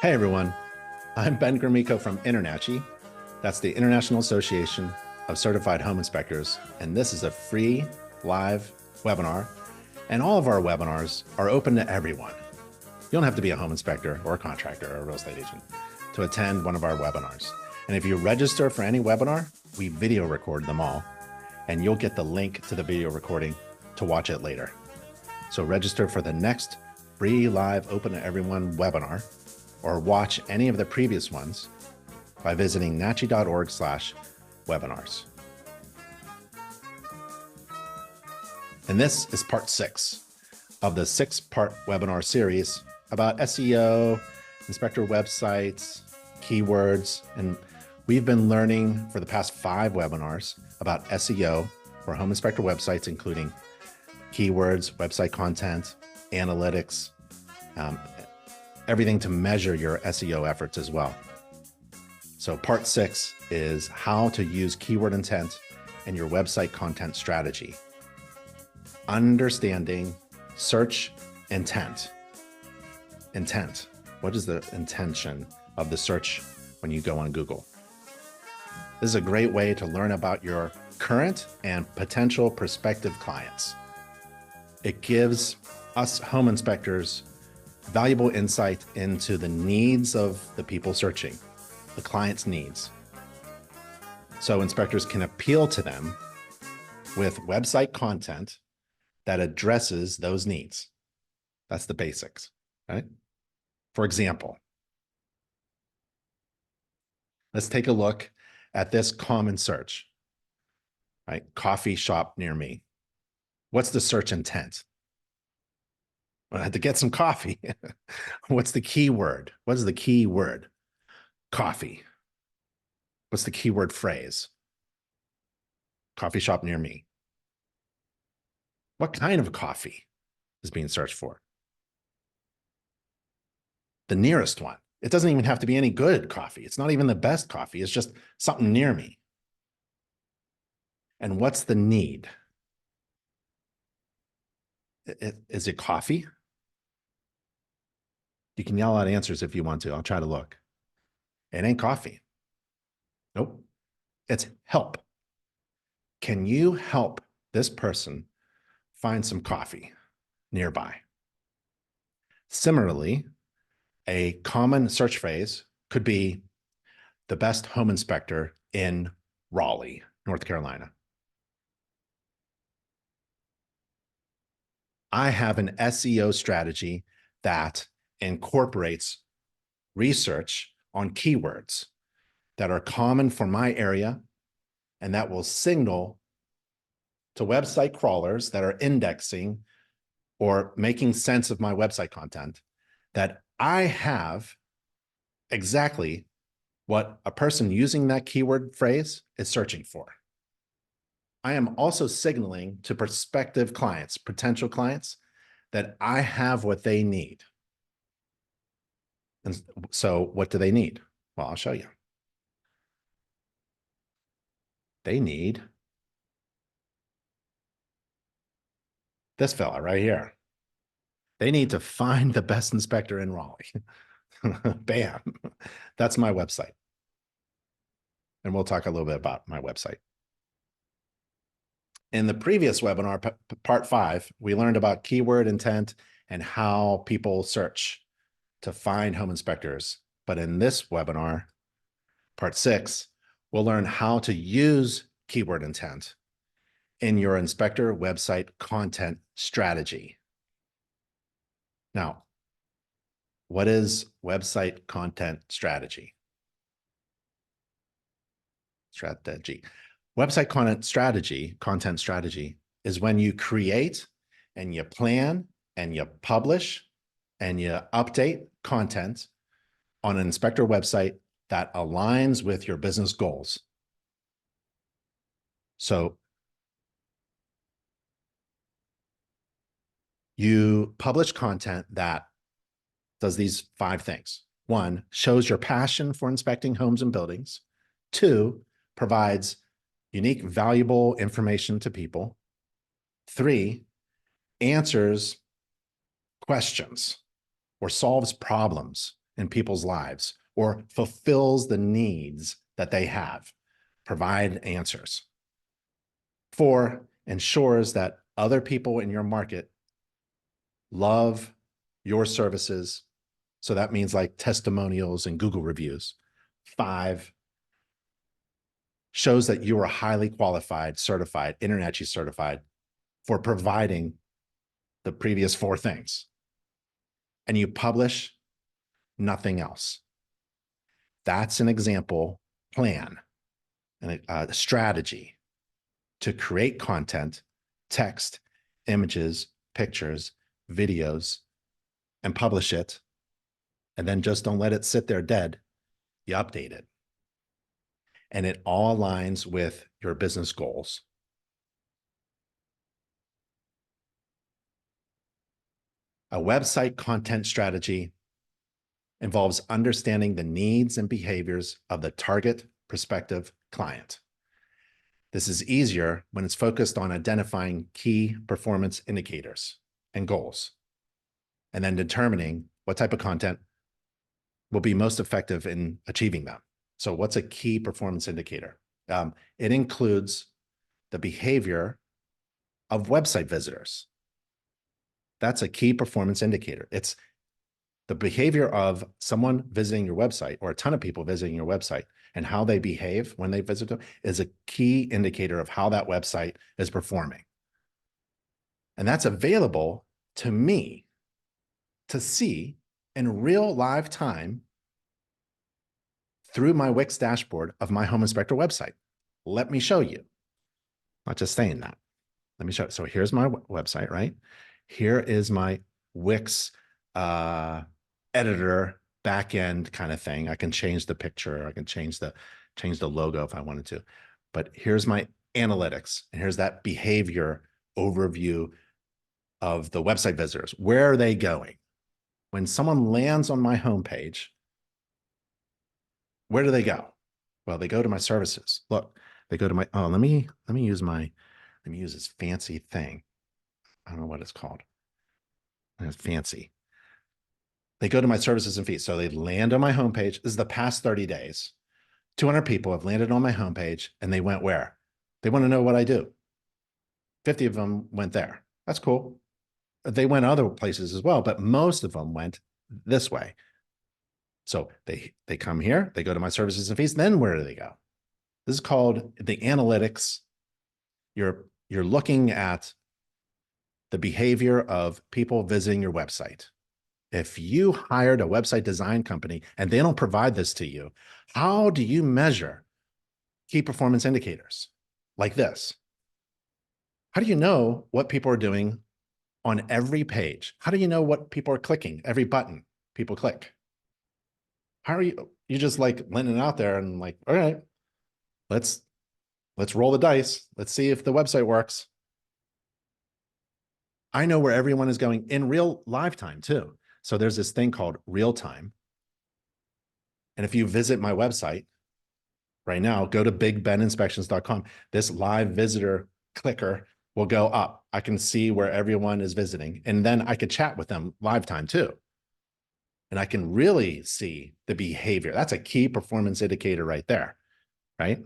Hey everyone, I'm Ben Gromicko from INTERNACHI. That's the International Association of Certified Home Inspectors, and this is a free live webinar, and all of our webinars are open to everyone. You don't have to be a home inspector or a contractor or a real estate agent to attend one of our webinars. And if you register for any webinar, we video record them all, and you'll get the link to the video recording to watch it later. So register for the next free live open to everyone webinar, or watch any of the previous ones by visiting nachi.org/webinars. And this is part 6 of the 6-part webinar series about SEO, inspector websites, keywords, and we've been learning for the past 5 webinars about SEO for home inspector websites, including keywords, website content, analytics, everything to measure your SEO efforts as well. So part 6 is how to use keyword intent in your website content strategy. Understanding search intent. Intent. What is the intention of the search when you go on Google? This is a great way to learn about your current and potential prospective clients. It gives us home inspectors valuable insight into the needs of the people searching, the client's needs. So inspectors can appeal to them with website content that addresses those needs. That's the basics, right? For example, let's take a look at this common search, right? Coffee shop near me. What's the search intent? I had to get some coffee. What's the keyword? What is the keyword? Coffee. What's the keyword phrase? Coffee shop near me. What kind of coffee is being searched for? The nearest one. It doesn't even have to be any good coffee. It's not even the best coffee. It's just something near me. And what's the need? Is it coffee? You can yell out answers if you want to. I'll try to look. It ain't coffee. Nope. It's help. Can you help this person find some coffee nearby? Similarly, a common search phrase could be the best home inspector in Raleigh, North Carolina. I have an SEO strategy that incorporates research on keywords that are common for my area, and that will signal to website crawlers that are indexing or making sense of my website content that I have exactly what a person using that keyword phrase is searching for. I am also signaling to prospective clients, potential clients, that I have what they need. And so what do they need? Well, I'll show you. They need this fella right here. They need to find the best inspector in Raleigh. Bam. That's my website. And we'll talk a little bit about my website. In the previous webinar, part 5, we learned about keyword intent and how people search to find home inspectors. But in this webinar, part 6, we'll learn how to use keyword intent in your inspector website content strategy. Now, what is website content strategy? Website content strategy is when you create and you plan and you publish and you update content on an inspector website that aligns with your business goals. So you publish content that does these 5 things. 1, shows your passion for inspecting homes and buildings. 2, provides unique, valuable information to people. 3, answers questions or solves problems in people's lives or fulfills the needs that they have, provide answers. 4, ensures that other people in your market love your services. So that means like testimonials and Google reviews. 5, shows that you are highly qualified, certified, InterNACHI certified for providing the previous 4 things. And you publish nothing else. That's an example plan and a strategy to create content, text, images, pictures, videos, and publish it. And then just don't let it sit there dead. You update it. And it all aligns with your business goals. A website content strategy involves understanding the needs and behaviors of the target prospective client. This is easier when it's focused on identifying key performance indicators and goals, and then determining what type of content will be most effective in achieving them. So what's a key performance indicator? It includes the behavior of website visitors. That's a key performance indicator. It's the behavior of someone visiting your website or a ton of people visiting your website and how they behave when they visit them is a key indicator of how that website is performing. And that's available to me to see in real live time through my Wix dashboard of my home inspector website. Let me show you. Not just saying that. Let me show you. So here's my website, right? Here is my Wix editor backend kind of thing. I can change the picture. I can change the logo if I wanted to. But here's my analytics, and here's that behavior overview of the website visitors. Where are they going? When someone lands on my homepage, where do they go? Well, they go to my services. Look, they go to my, let me use this fancy thing. I don't know what it's called. It's fancy. They go to my services and fees. So they land on my homepage. This is the past 30 days. 200 people have landed on my homepage, and they went where? They want to know what I do. 50 of them went there. That's cool. They went other places as well, but most of them went this way. So they come here, they go to my services and fees. Then where do they go? This is called the analytics. You're looking at the behavior of people visiting your website. If you hired a website design company and they don't provide this to you, how do you measure key performance indicators like this? How do you know what people are doing on every page? How do you know what people are clicking, every button people click? How are you just like letting it out there and like, all right, let's roll the dice. Let's see if the website works. I know where everyone is going in real live time too. So there's this thing called real time. And if you visit my website right now, go to bigbeninspections.com. This live visitor clicker will go up. I can see where everyone is visiting, and then I could chat with them live time too. And I can really see the behavior. That's a key performance indicator right there, right?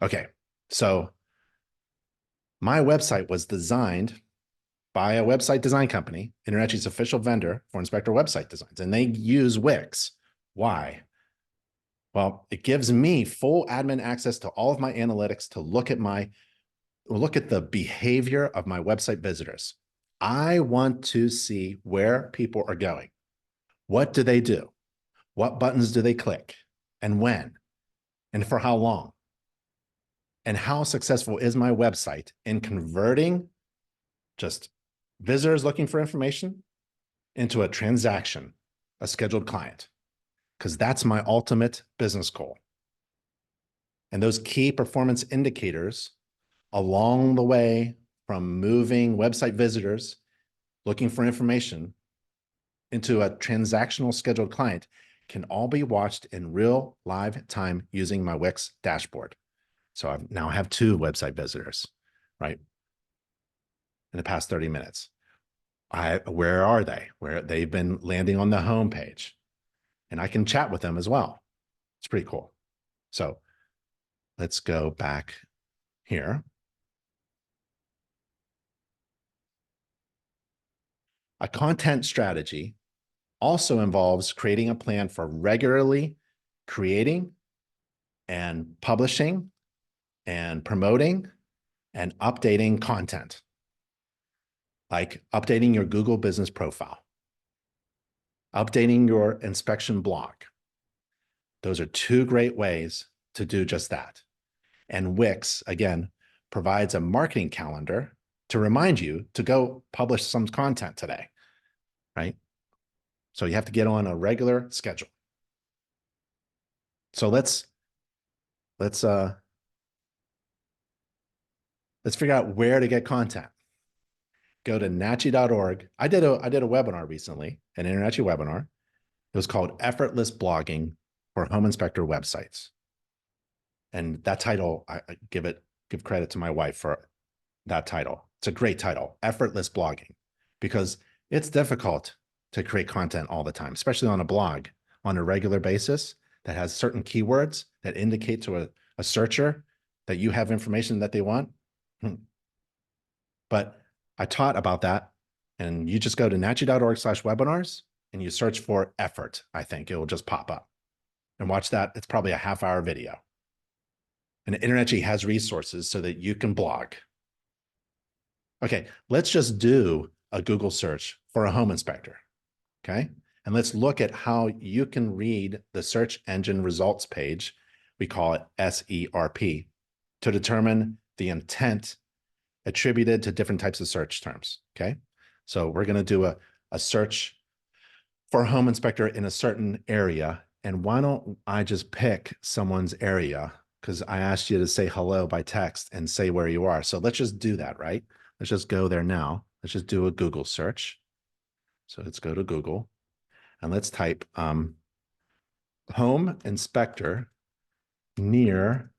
Okay, so my website was designed by a website design company, InterNACHI's official vendor for inspector website designs, and they use Wix. Why? Well, it gives me full admin access to all of my analytics to look at the behavior of my website visitors. I want to see where people are going. What do they do? What buttons do they click? And when? And for how long? And how successful is my website in converting just visitors looking for information into a transaction, a scheduled client? Because that's my ultimate business goal. And those key performance indicators along the way from moving website visitors looking for information into a transactional scheduled client can all be watched in real live time using my Wix dashboard. So I now have 2 website visitors, right? In the past 30 minutes. Where are they? Where they've been landing on the homepage. and I can chat with them as well. It's pretty cool. So let's go back here. A content strategy also involves creating a plan for regularly creating and publishing and promoting and updating content, like updating your Google business profile, updating your inspection blog. Those are two great ways to do just that. And Wix, again, provides a marketing calendar to remind you to go publish some content today, right? So you have to get on a regular schedule. So let's figure out where to get content. Go to nachi.org. I did a webinar recently, an InterNACHI webinar. It was called Effortless Blogging for Home Inspector Websites. And that title, I give credit to my wife for that title. It's a great title, Effortless Blogging, because it's difficult to create content all the time, especially on a blog on a regular basis that has certain keywords that indicate to a searcher that you have information that they want. But I taught about that, and you just go to nachi.org/webinars and you search for effort. I think it will just pop up and watch that. It's probably a half-hour video. And InterNACHI has resources so that you can blog. Okay, let's just do a Google search for a home inspector, okay? And let's look at how you can read the search engine results page, we call it SERP, to determine the intent attributed to different types of search terms, okay? So we're gonna do a search for a home inspector in a certain area. And why don't I just pick someone's area, because I asked you to say hello by text and say where you are. So let's just do that, right? Let's just go there now. Let's just do a Google search. So let's go to Google and let's type home inspector near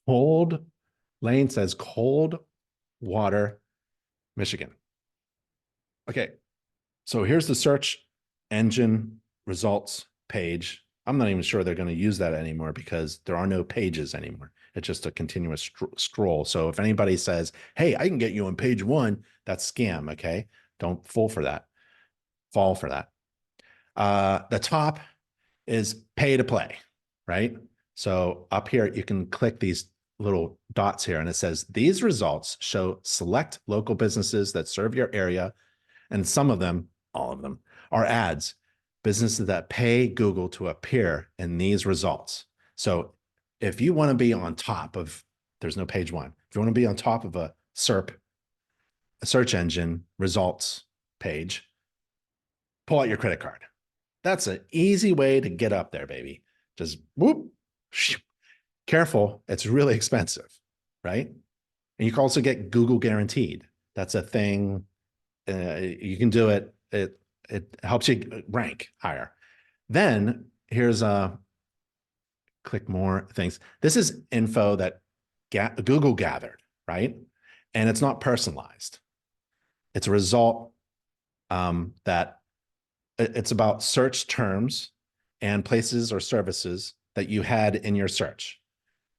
Cold, Lane says Cold Water, Michigan. Okay, so here's the search engine results page. I'm not even sure they're going to use that anymore because there are no pages anymore. It's just a continuous scroll. So if anybody says, hey, I can get you on page 1, that's scam, okay? Don't fall for that. The top is pay to play, right? So up here, you can click these little dots here and it says, these results show select local businesses that serve your area. And some of them, all of them, are ads, businesses that pay Google to appear in these results. So if you want to be on top of, there's no page 1. If you want to be on top of a SERP, a search engine results page, pull out your credit card. That's an easy way to get up there, baby. Just whoop. Careful, it's really expensive, right? And you can also get Google guaranteed. That's a thing. You can do it. It helps you rank higher. Then here's click more things. This is info that Google gathered, right? And it's not personalized. It's a result that it's about search terms and places or services that you had in your search,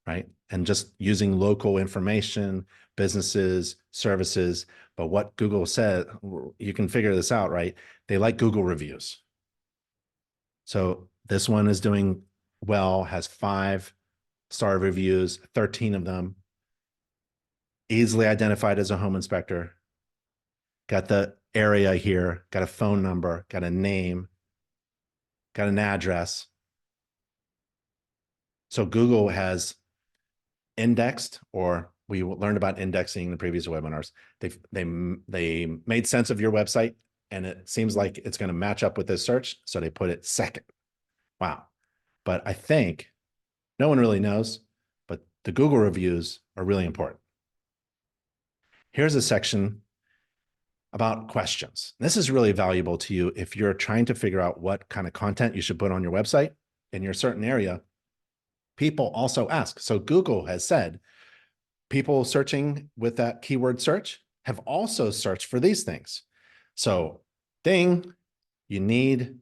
right? And just using local information, businesses, services. But what Google said, you can figure this out, right? They like Google reviews. So this one is doing well, has 5-star reviews, 13 of them, easily identified as a home inspector, got the area here, got a phone number, got a name, got an address. So Google has indexed, or we learned about indexing in the previous webinars. They made sense of your website, and it seems like it's going to match up with this search, so they put it second. Wow. But I think no one really knows, but the Google reviews are really important. Here's a section about questions. This is really valuable to you if you're trying to figure out what kind of content you should put on your website in your certain area. People also ask. So Google has said people searching with that keyword search have also searched for these things. So ding, you need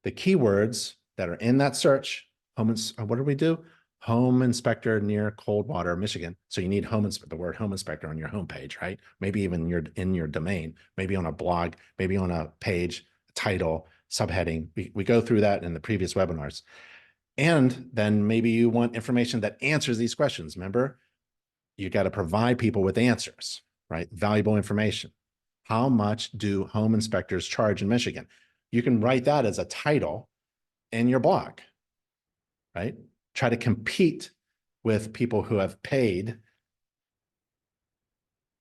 the keywords that are in that search, what do we do? Home inspector near Coldwater, Michigan. So you need the word home inspector on your homepage, right? Maybe even in your domain, maybe on a blog, maybe on a page, title, subheading. We go through that in the previous webinars. And then maybe you want information that answers these questions. Remember, you got to provide people with answers, right? Valuable information. How much do home inspectors charge in Michigan? You can write that as a title in your blog, right? Try to compete with people who have paid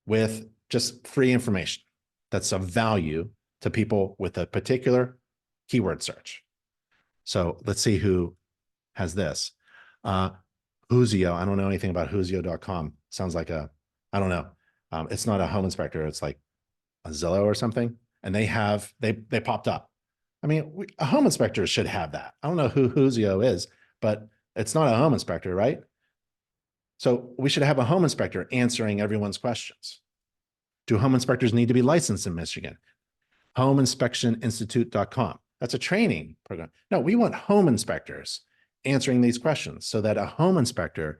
with just free information that's of value to people with a particular keyword search. So let's see who has this. Whoozio. I don't know anything about whoozio.com. Sounds like I don't know. It's not a home inspector. It's like a Zillow or something. And they popped up. I mean, a home inspector should have that. I don't know who Whoozio is, but it's not a home inspector, right? So we should have a home inspector answering everyone's questions. Do home inspectors need to be licensed in Michigan? Homeinspectioninstitute.com. That's a training program. No, we want home inspectors answering these questions so that a home inspector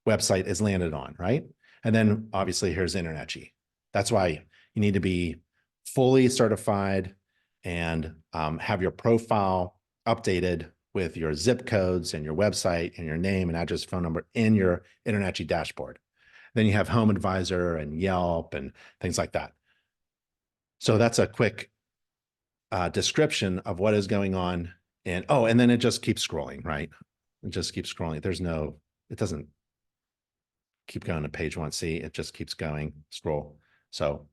website is landed on, right? And then obviously here's InternetG. That's why you need to be fully certified and have your profile updated with your zip codes and your website and your name and address, phone number in your InternetG dashboard. Then you have Home Advisor and Yelp and things like that. So that's a quick description of what is going on. And then it just keeps scrolling, right? It just keeps scrolling. It doesn't keep going to page one. See, it just keeps going, scroll. So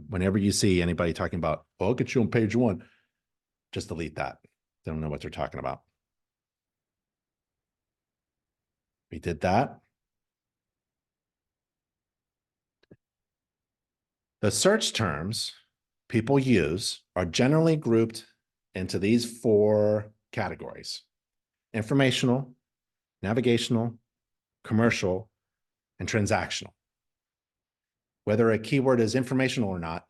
whenever you see anybody talking about, I'll get you on page one, just delete that. They don't know what they're talking about. We did that. The search terms people use are generally grouped into these 4 categories: informational, navigational, commercial, and transactional. Whether a keyword is informational or not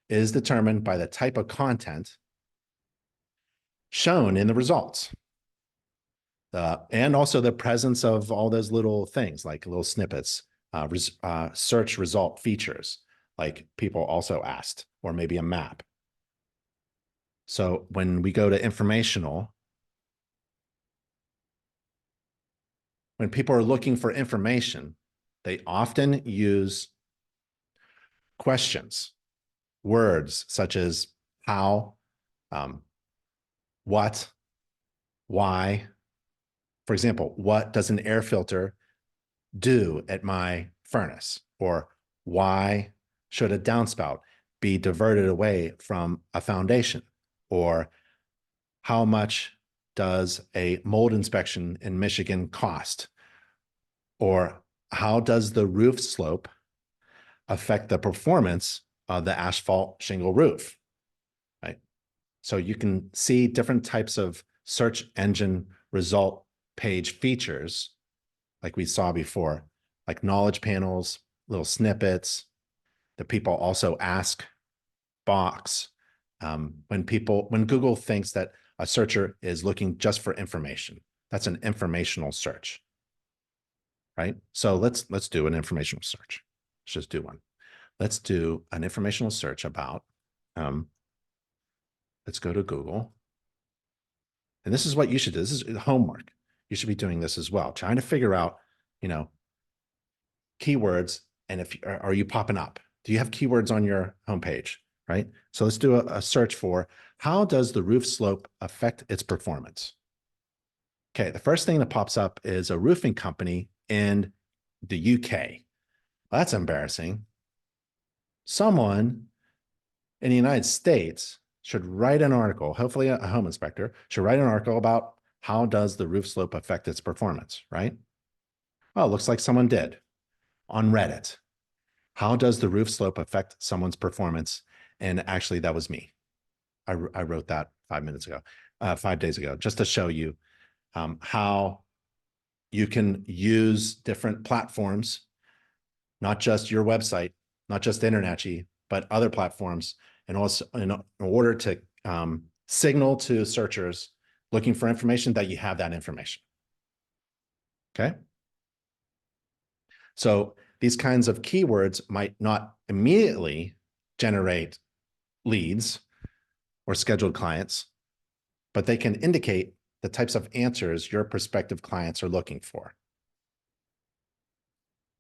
is determined by the type of content shown in the results. And also the presence of all those little things like little snippets, search result features, like people also asked, or maybe a map. So when we go to informational, when people are looking for information, they often use questions, words such as how, what, why. For example, what does an air filter do at my furnace? Or why should a downspout be diverted away from a foundation? Or how much does a mold inspection in Michigan cost? Or how does the roof slope affect the performance of the asphalt shingle roof, right? So you can see different types of search engine result page features like we saw before, like knowledge panels, little snippets, the people also ask box. When Google thinks that a searcher is looking just for information, that's an informational search, right? So let's do an informational search. Let's just do one. Let's do an informational search about, let's go to Google. And this is what you should do. This is homework. You should be doing this as well, trying to figure out, keywords. And are you popping up? Do you have keywords on your homepage, right? So let's do a search for, how does the roof slope affect its performance? Okay, the first thing that pops up is a roofing company in the UK. Well, that's embarrassing. Someone in the United States should write an article, hopefully a home inspector, should write an article about how does the roof slope affect its performance, right? Well, it looks like someone did on Reddit. How does the roof slope affect someone's performance? And actually, that was me. I wrote that 5 days ago, just to show you how you can use different platforms, not just your website, not just InternetG, but other platforms, and also in order to signal to searchers looking for information, that you have that information. Okay. So these kinds of keywords might not immediately generate leads or scheduled clients, but they can indicate the types of answers your prospective clients are looking for.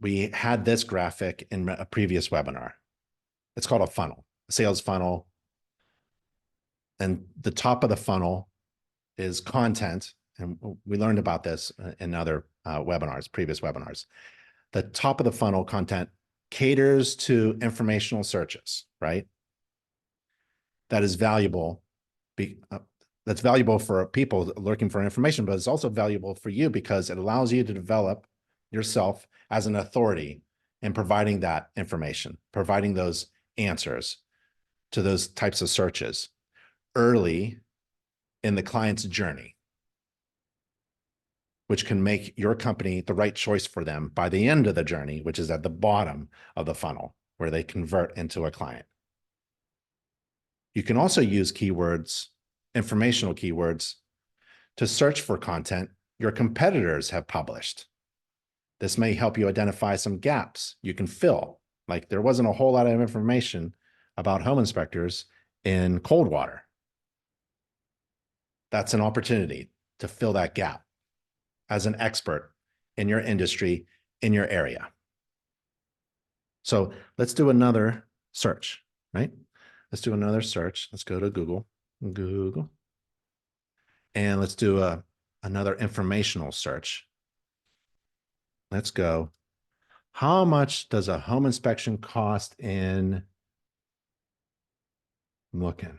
We had this graphic in a previous webinar. It's called a funnel, a sales funnel. And the top of the funnel is content. And we learned about this in other webinars, previous webinars. The top of the funnel content caters to informational searches, right? That is valuable. That's valuable for people looking for information, but it's also valuable for you because it allows you to develop yourself as an authority in providing that information, providing those answers to those types of searches early in the client's journey, which can make your company the right choice for them by the end of the journey, which is at the bottom of the funnel, where they convert into a client. You can also use keywords, informational keywords, to search for content your competitors have published. This may help you identify some gaps you can fill. Like there wasn't a whole lot of information about home inspectors in Coldwater. That's an opportunity to fill that gap as an expert in your industry, in your area. So let's do another search, right? Let's do another search. Let's go to Google, and let's do another informational search. Let's go. How much does a home inspection cost in, I'm looking,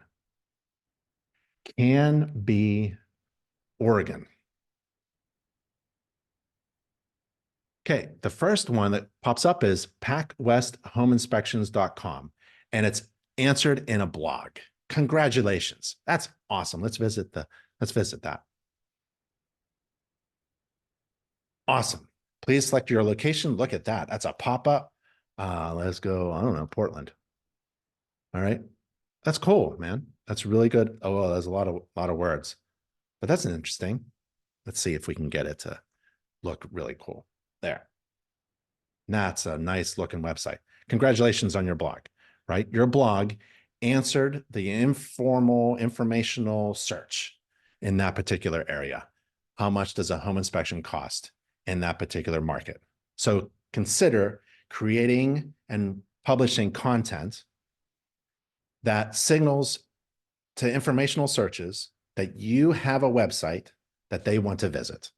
Canby, Oregon? Okay, the first one that pops up is packwesthomeinspections.com, and it's answered in a blog. Congratulations. That's awesome. Let's visit that. Awesome. Please select your location. Look at that. That's a pop-up. Let's go, I don't know, Portland. All right. That's cool, man. That's really good. Oh, well, there's a lot of words, but that's interesting. Let's see if we can get it to look really cool. There. That's a nice looking website. Congratulations on your blog, right? Your blog answered the informal informational search in that particular area. How much does a home inspection cost in that particular market? So consider creating and publishing content that signals to informational searches that you have a website that they want to visit.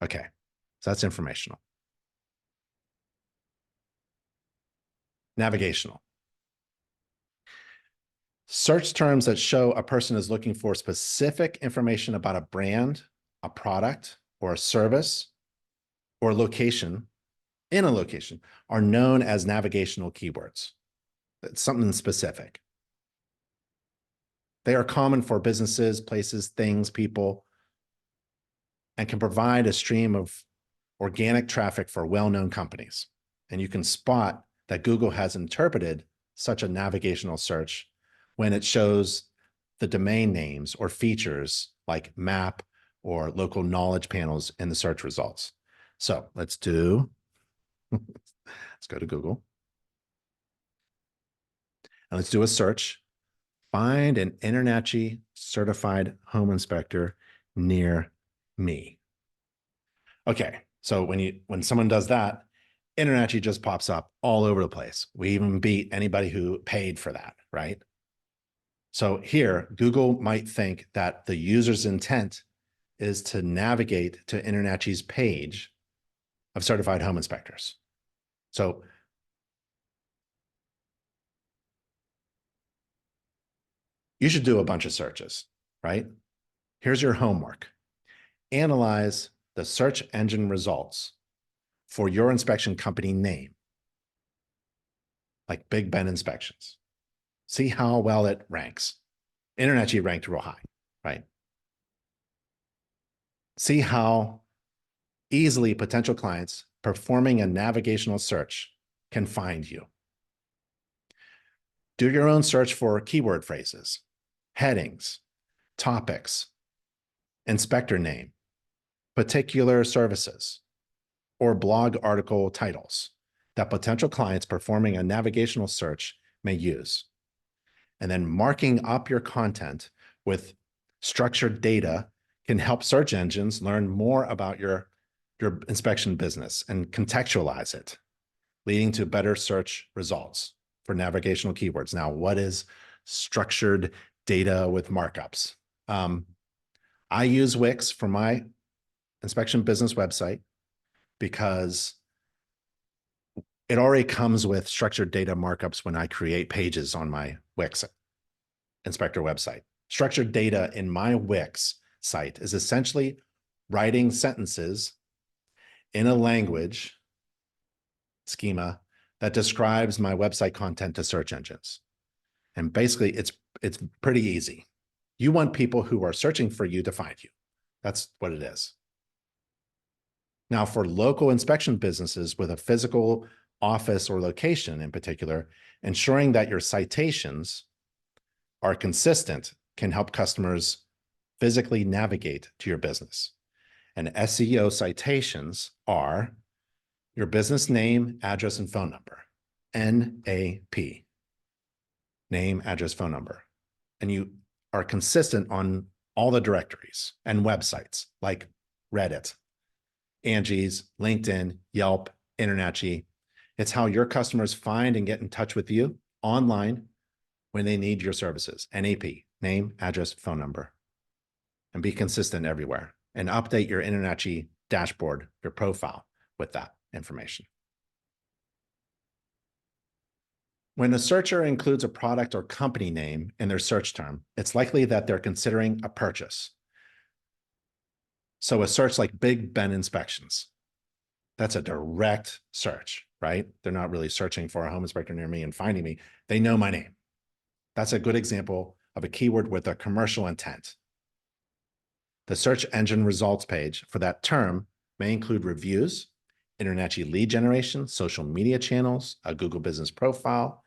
Okay, so that's informational. Navigational. Search terms that show a person is looking for specific information about a brand, a product, or a service, or location, in a location, are known as navigational keywords. It's something specific. They are common for businesses, places, things, people, and can provide a stream of organic traffic for well-known companies. And you can spot that Google has interpreted such a navigational search when it shows the domain names or features like map or local knowledge panels in the search results. So let's go to Google. And let's do a search. Find an InterNACHI certified home inspector near me. Okay, so when someone does that, InterNACHI just pops up all over the place. We even beat anybody who paid for that, right? So here, Google might think that the user's intent is to navigate to InterNACHI's page of certified home inspectors. So you should do a bunch of searches, right? Here's your homework. Analyze the search engine results for your inspection company name, like Big Ben Inspections. See how well it ranks. InterNACHI ranked real high, right? See how easily potential clients performing a navigational search can find you. Do your own search for keyword phrases, headings, topics, inspector name, particular services, or blog article titles that potential clients performing a navigational search may use. And then marking up your content with structured data can help search engines learn more about your inspection business and contextualize it, leading to better search results for navigational keywords. Now, what is structured data with markups? I use Wix for my inspection business website because it already comes with structured data markups when I create pages on my Wix inspector website. Structured data in my Wix site is essentially writing sentences in a language schema that describes my website content to search engines. And basically, it's pretty easy. You want people who are searching for you to find you. That's what it is. Now, for local inspection businesses with a physical office or location in particular, ensuring that your citations are consistent can help customers physically navigate to your business. And SEO citations are your business name, address, and phone number, NAP, name, address, phone number. And you are consistent on all the directories and websites like Reddit, Angie's, LinkedIn, Yelp, InterNACHI. It's how your customers find and get in touch with you online when they need your services. NAP, name, address, phone number. And be consistent everywhere. And update your InterNACHI dashboard, your profile with that information. When a searcher includes a product or company name in their search term, it's likely that they're considering a purchase. So a search like Big Ben Inspections, that's a direct search, right? They're not really searching for a home inspector near me and finding me. They know my name. That's a good example of a keyword with a commercial intent. The search engine results page for that term may include reviews, InterNACHI lead generation, social media channels, a Google business profile,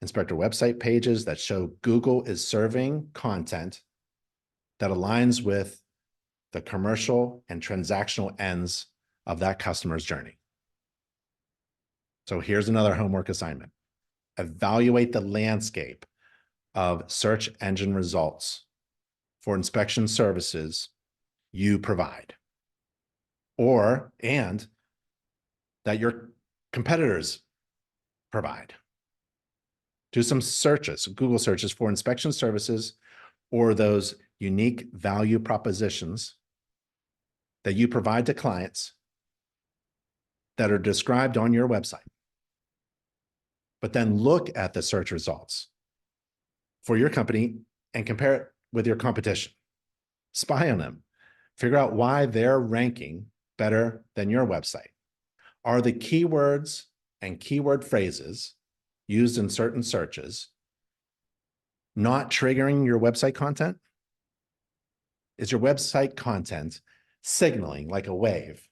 inspector website pages that show Google is serving content that aligns with the commercial and transactional ends of that customer's journey. So here's another homework assignment. Evaluate the landscape of search engine results for inspection services you provide, and that your competitors provide. Do some searches, Google searches for inspection services or those unique value propositions that you provide to clients that are described on your website. But then look at the search results for your company and compare it with your competition. Spy on them. Figure out why they're ranking better than your website. Are the keywords and keyword phrases used in certain searches not triggering your website content? Is your website content signaling like a wave,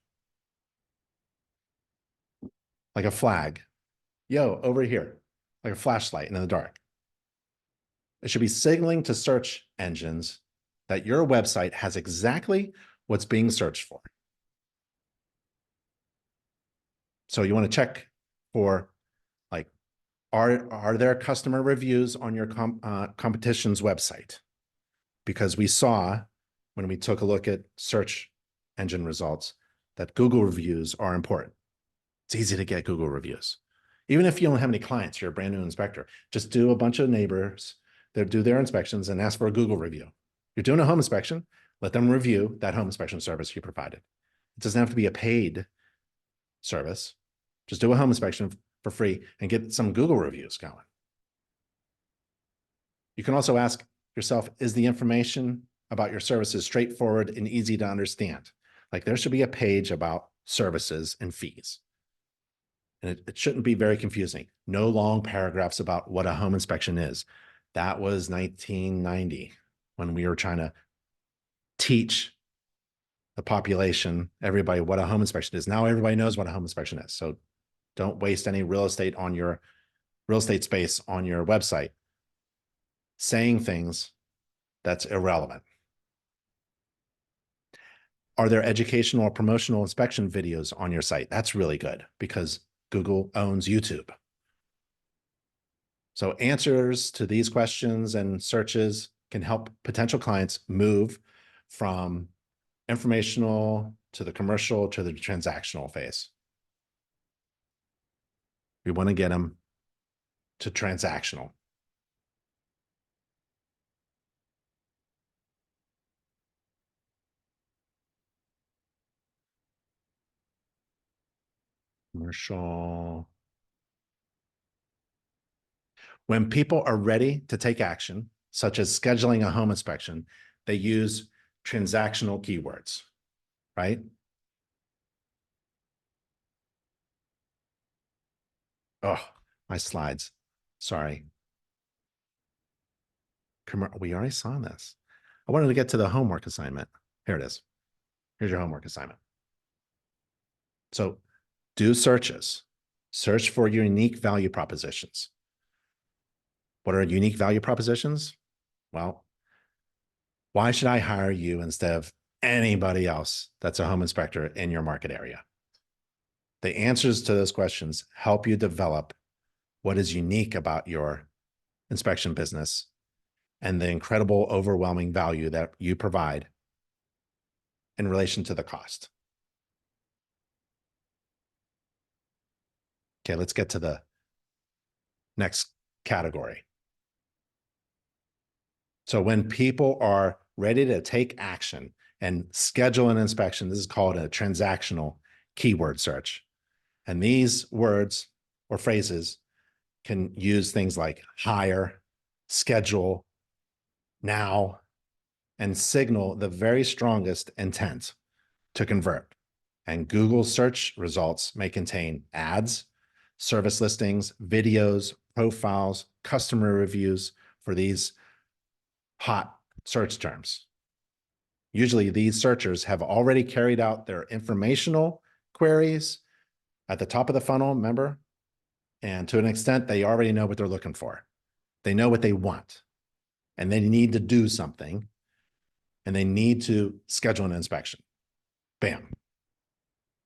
like a flag? Yo, over here, like a flashlight in the dark. It should be signaling to search engines that your website has exactly what's being searched for. So you want to check for, like, are there customer reviews on your competition's website? Because we saw when we took a look at search engine results that Google reviews are important. It's easy to get Google reviews. Even if you don't have any clients, you're a brand new inspector, just do a bunch of neighbors that do their inspections and ask for a Google review. You're doing a home inspection, let them review that home inspection service you provided. It doesn't have to be a paid service. Just do a home inspection for free and get some Google reviews going. You can also ask yourself, is the information about your services straightforward and easy to understand? Like, there should be a page about services and fees. And it shouldn't be very confusing. No long paragraphs about what a home inspection is. That was 1990 when we were trying to teach the population, everybody, what a home inspection is. Now everybody knows what a home inspection is. So don't waste any real estate space on your website saying things that's irrelevant. Are there educational or promotional inspection videos on your site? That's really good because Google owns YouTube. So answers to these questions and searches can help potential clients move from informational to the commercial to the transactional phase. We want to get them to transactional. Commercial. When people are ready to take action, such as scheduling a home inspection, they use transactional keywords, right? Oh, my slides. Sorry. We already saw this. I wanted to get to the homework assignment. Here it is. Here's your homework assignment. So do searches. Search for your unique value propositions. What are unique value propositions? Well, why should I hire you instead of anybody else that's a home inspector in your market area? The answers to those questions help you develop what is unique about your inspection business and the incredible, overwhelming value that you provide in relation to the cost. Okay, let's get to the next category. So when people are ready to take action and schedule an inspection, this is called a transactional keyword search. And these words or phrases can use things like hire, schedule, now, and signal the very strongest intent to convert. And Google search results may contain ads, service listings, videos, profiles, customer reviews for these hot search terms. Usually these searchers have already carried out their informational queries at the top of the funnel, remember? And to an extent, they already know what they're looking for. They know what they want, and they need to do something, and they need to schedule an inspection. Bam.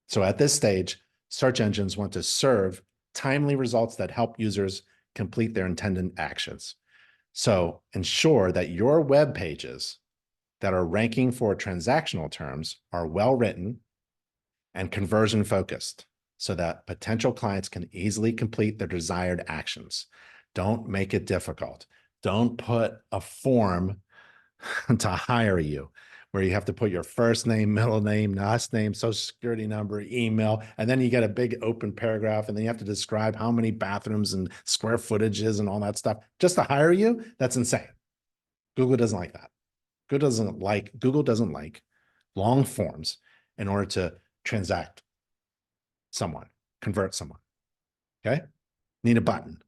So at this stage, search engines want to serve timely results that help users complete their intended actions. So ensure that your web pages that are ranking for transactional terms are well written and conversion focused so that potential clients can easily complete their desired actions. Don't make it difficult. Don't put a form to hire you where you have to put your first name, middle name, last name, social security number, email, and then you get a big open paragraph, and then you have to describe how many bathrooms and square footages and all that stuff just to hire you. That's insane. Google doesn't like that. Google doesn't like long forms in order to transact someone, convert someone. Okay? Need a button.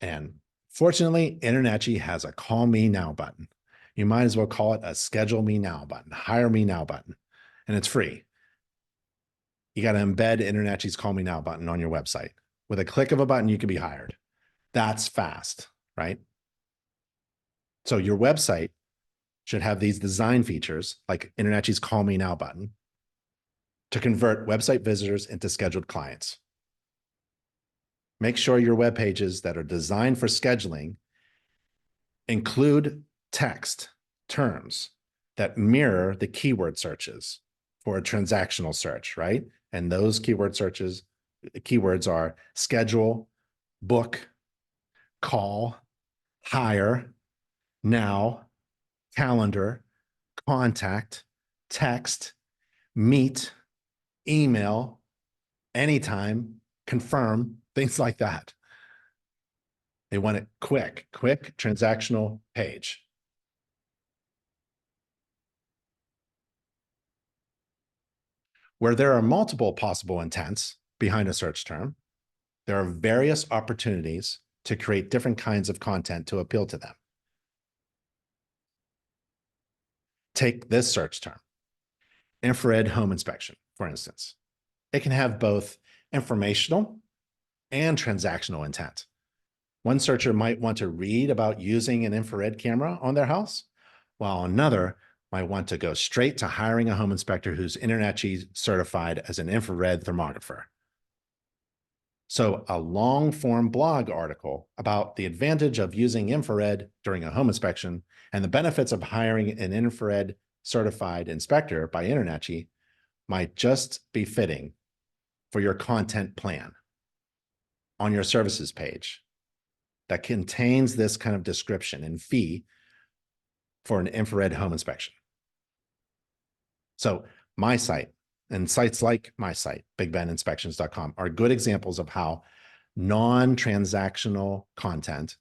And fortunately, InterNACHI has a call me now button. You might as well call it a schedule me now button, hire me now button, and it's free. You got to embed InterNACHI's call me now button on your website. With a click of a button, you can be hired. That's fast, right? So your website should have these design features like InterNACHI's call me now button to convert website visitors into scheduled clients. Make sure your web pages that are designed for scheduling include text terms that mirror the keyword searches for a transactional search, right? And those keywords are schedule, book, call, hire, now, calendar, contact, text, meet, email, anytime, confirm, things like that. They want it quick transactional page. Where there are multiple possible intents behind a search term, there are various opportunities to create different kinds of content to appeal to them. Take this search term, infrared home inspection, for instance. It can have both informational and transactional intent. One searcher might want to read about using an infrared camera on their house, while another might want to go straight to hiring a home inspector who's InterNACHI certified as an infrared thermographer. So a long form blog article about the advantage of using infrared during a home inspection and the benefits of hiring an infrared certified inspector by InterNACHI might just be fitting for your content plan on your services page that contains this kind of description and fee for an infrared home inspection. So my site and sites like my site, bigbeninspections.com, are good examples of how non-transactional content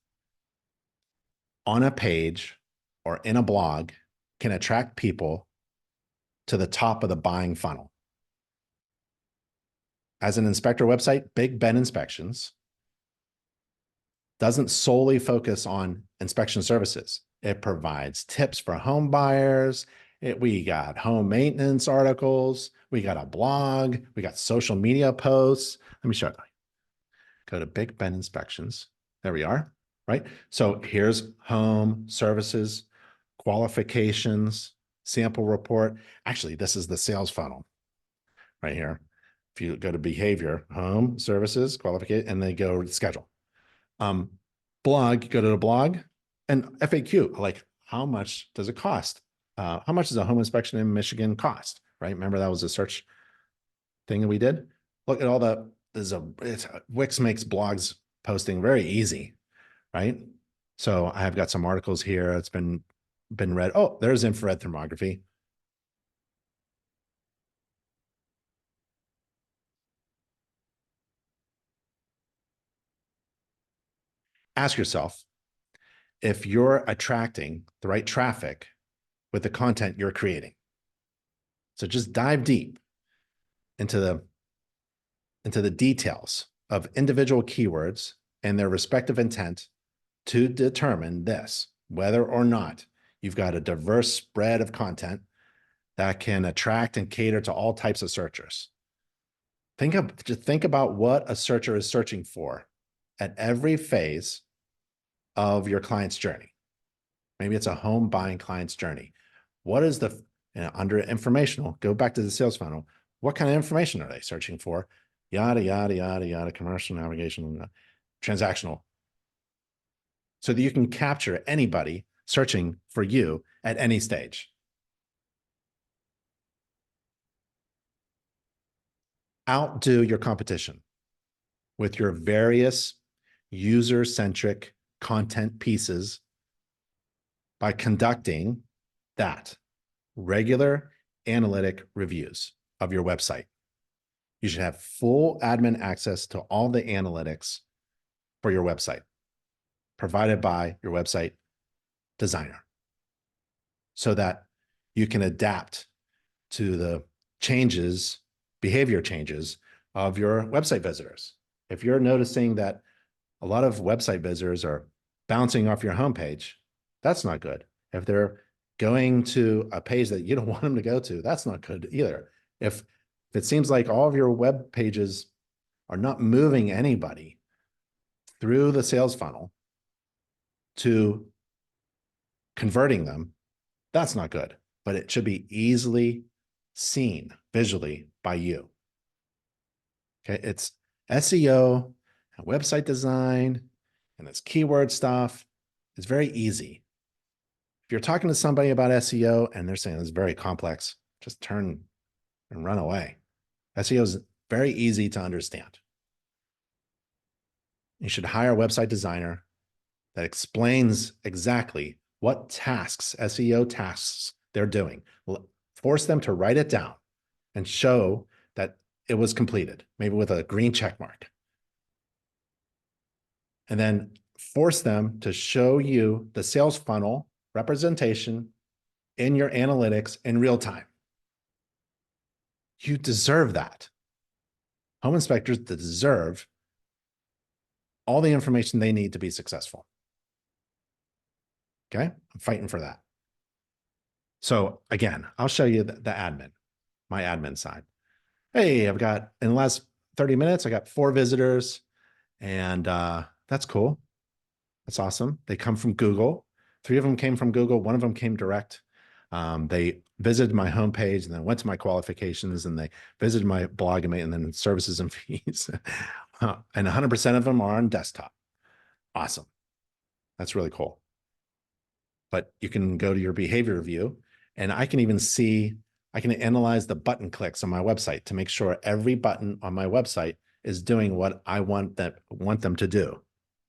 on a page or in a blog can attract people to the top of the buying funnel. As an inspector website, Big Ben Inspections doesn't solely focus on inspection services. It provides tips for home buyers. We got home maintenance articles. We got a blog. We got social media posts. Let me show you. Go to Big Ben Inspections. There we are, right? So here's home services, qualifications, sample report. Actually, this is the sales funnel right here. If you go to behavior, home, services, qualification, and then go to schedule. Blog, go to the blog, and FAQ, like how much does it cost? How much does a home inspection in Michigan cost, right? Remember that was a search thing that we did? Look at all the, Wix makes blogs posting very easy, right? So I have got some articles here. It's been read. Oh, there's infrared thermography. Ask yourself if you're attracting the right traffic with the content you're creating. So just dive deep into the details of individual keywords and their respective intent to determine this, whether or not you've got a diverse spread of content that can attract and cater to all types of searchers. Just think about what a searcher is searching for at every phase of your client's journey. Maybe it's a home buying client's journey. What is the, under informational, go back to the sales funnel. What kind of information are they searching for? Yada, yada, yada, yada, commercial navigation, transactional. So that you can capture anybody searching for you at any stage. Outdo your competition with your various user-centric content pieces by conducting that regular analytic reviews of your website. You should have full admin access to all the analytics for your website provided by your website designer so that you can adapt to the changes, behavior changes of your website visitors. If you're noticing that a lot of website visitors are bouncing off your homepage, that's not good. If they're going to a page that you don't want them to go to, that's not good either. If it seems like all of your web pages are not moving anybody through the sales funnel to converting them, that's not good. But it should be easily seen visually by you. Okay, it's SEO and website design and this keyword stuff. It's very easy. If you're talking to somebody about SEO and they're saying it's very complex, just turn and run away. SEO is very easy to understand. You should hire a website designer that explains exactly what tasks, SEO tasks, they're doing. Force them to write it down and show that it was completed, maybe with a green check mark. And then force them to show you the sales funnel representation in your analytics in real time. You deserve that. Home inspectors deserve all the information they need to be successful. Okay, I'm fighting for that. So again, I'll show you the admin, my admin side. Hey, I've got, in the last 30 minutes, I got 4 visitors, and that's cool. That's awesome. They come from Google. 3 of them came from Google. 1 of them came direct. They visited my homepage and then went to my qualifications and they visited my blog and then services and fees. And 100% of them are on desktop. Awesome. That's really cool. But you can go to your behavior view and I can even see, I can analyze the button clicks on my website to make sure every button on my website is doing what I want them to do.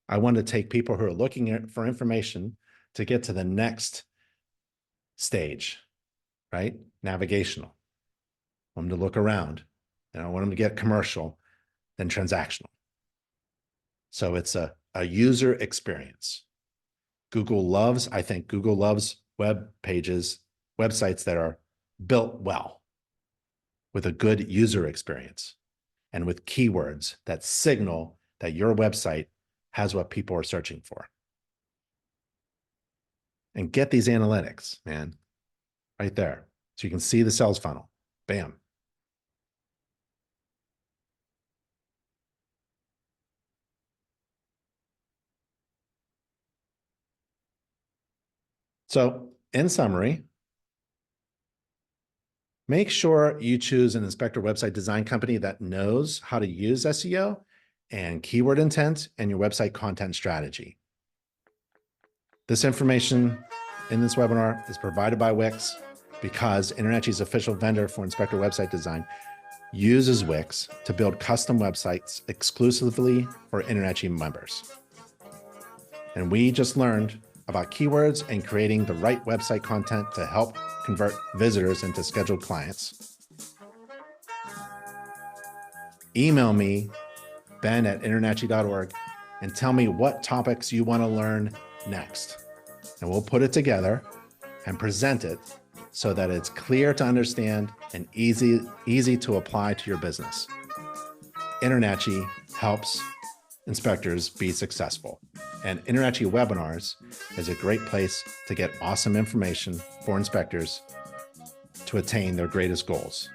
I want to take people who are looking for information to get to the next stage, right? Navigational. I want them to look around. And I want them to get commercial, then transactional. So it's a user experience. I think Google loves web pages, websites that are built well with a good user experience and with keywords that signal that your website has what people are searching for. And get these analytics, man, right there. So you can see the sales funnel. Bam. So in summary, make sure you choose an inspector website design company that knows how to use SEO and keyword intent and your website content strategy. This information in this webinar is provided by Wix because InterNACHI's official vendor for inspector website design uses Wix to build custom websites exclusively for InterNACHI members. And we just learned about keywords and creating the right website content to help convert visitors into scheduled clients. Email me, ben@internachi.org, and tell me what topics you want to learn next. And we'll put it together and present it so that it's clear to understand and easy to apply to your business. InterNACHI helps inspectors be successful. And InterNACHI webinars is a great place to get awesome information for inspectors to attain their greatest goals.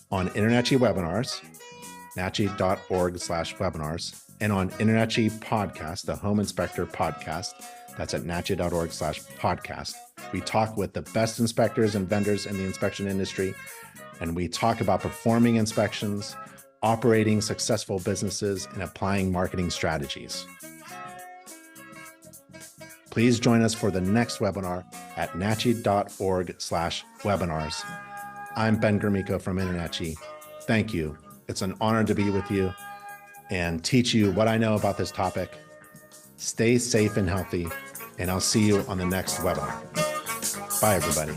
On InterNACHI webinars, nachi.org/webinars, and on InterNACHI podcast, the Home Inspector podcast, that's at nachi.org/podcast. We talk with the best inspectors and vendors in the inspection industry, and we talk about performing inspections, operating successful businesses, and applying marketing strategies. Please join us for the next webinar at nachi.org/webinars. I'm Ben Gromicko from InterNACHI. Thank you. It's an honor to be with you and teach you what I know about this topic. Stay safe and healthy, and I'll see you on the next webinar. Bye, everybody.